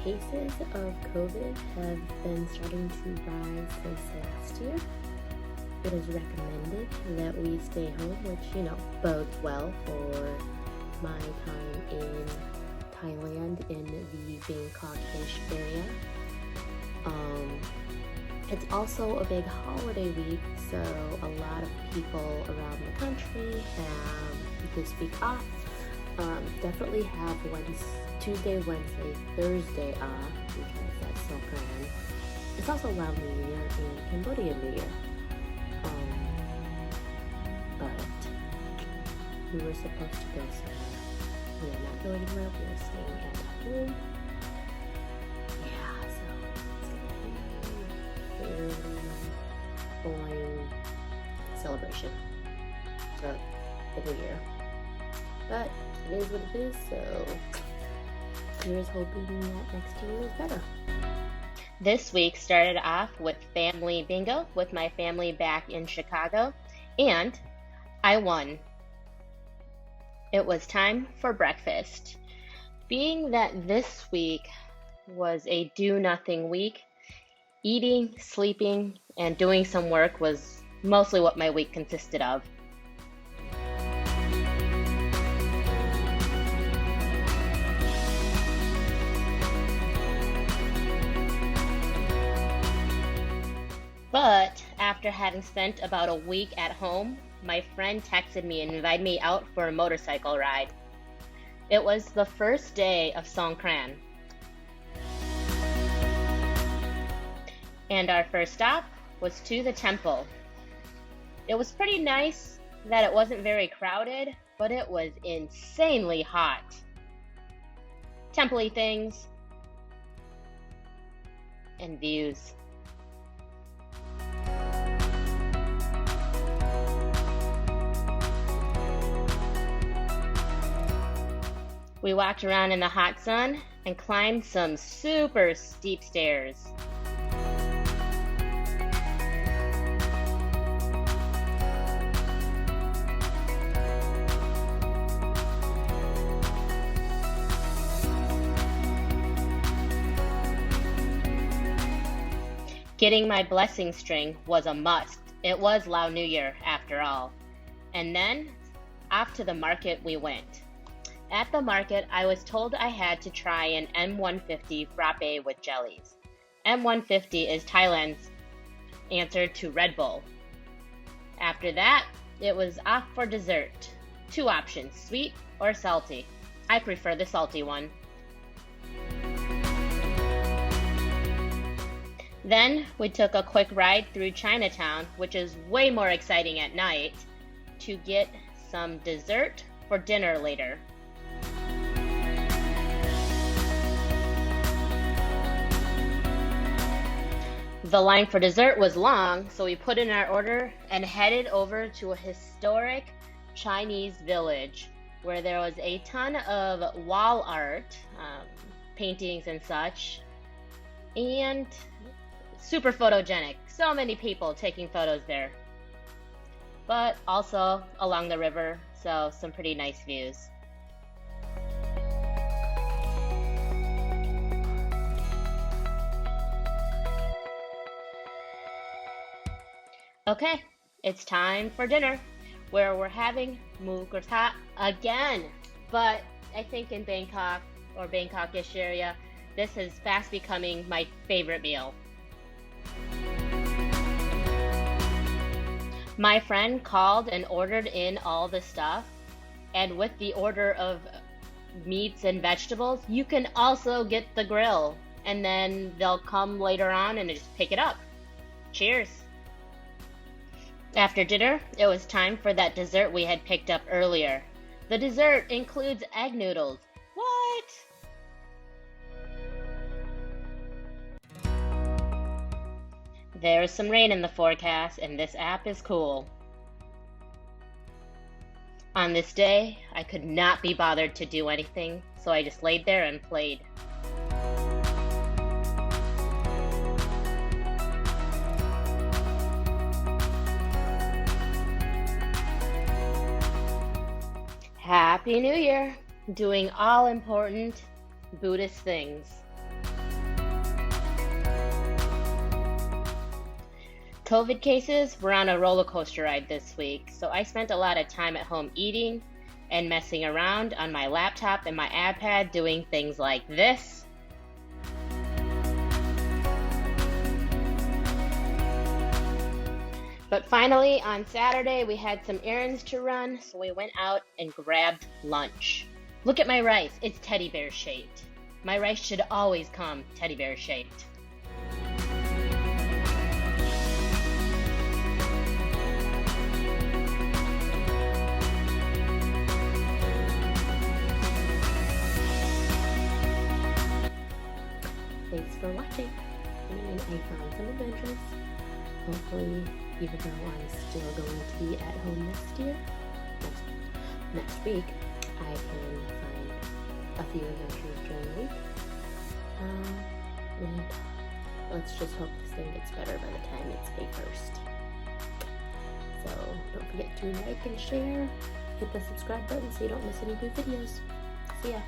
cases of COVID have been starting to rise since last year. It is recommended that we stay home, which, bodes well for my time in Thailand in the Bangkok-ish area. It's also a big holiday week, so a lot of people around the country have this week off. Definitely have Tuesday, Wednesday, Thursday off because that's Songkran. It's also Lao New Year and Cambodian New Year. But we were supposed to go somewhere. We are not going anywhere. We are staying at home. Yeah, so it's gonna be a boring celebration of the New Year. But it is what it is, so here's hoping that next year is better. This week started off with family bingo with my family back in Chicago, and I won. It was time for breakfast. Being that this week was a do-nothing week, eating, sleeping, and doing some work was mostly what my week consisted of. But after having spent about a week at home, my friend texted me and invited me out for a motorcycle ride. It was the first day of Songkran. And our first stop was to the temple. It was pretty nice that it wasn't very crowded, but it was insanely hot. Temple-y things and views. We walked around in the hot sun and climbed some super steep stairs. Getting my blessing string was a must. It was Lao New Year after all. And then off to the market we went. At the market, I was told I had to try an M150 frappe with jellies. M150 is Thailand's answer to Red Bull. After that, it was off for dessert. 2 options, sweet or salty. I prefer the salty one. Then we took a quick ride through Chinatown, which is way more exciting at night, to get some dessert for dinner later. The line for dessert was long, so we put in our order and headed over to a historic Chinese village where there was a ton of wall art, paintings and such, and super photogenic. So many people taking photos there. But also along the river, so some pretty nice views. Okay, it's time for dinner, where we're having moo gratha again. But I think in Bangkok or Bangkok-ish area, this is fast becoming my favorite meal. My friend called and ordered in all the stuff, and with the order of meats and vegetables, you can also get the grill, and then they'll come later on and just pick it up. Cheers! After dinner, it was time for that dessert we had picked up earlier. The dessert includes egg noodles. What? There's some rain in the forecast, and this app is cool. On this day, I could not be bothered to do anything, so I just laid there and played. Happy New Year! Doing all important Buddhist things. COVID cases were on a roller coaster ride this week, so I spent a lot of time at home eating and messing around on my laptop and my iPad doing things like this. But finally, on Saturday, we had some errands to run, so we went out and grabbed lunch. Look at my rice, it's teddy bear shaped. My rice should always come teddy bear shaped. Thanks for watching. And I found some adventures. Hopefully, even though I'm still going to be at home next week, I can find a few adventures during the week. And let's just hope this thing gets better by the time it's May 1st. So don't forget to like and share. Hit the subscribe button so you don't miss any new videos. See ya.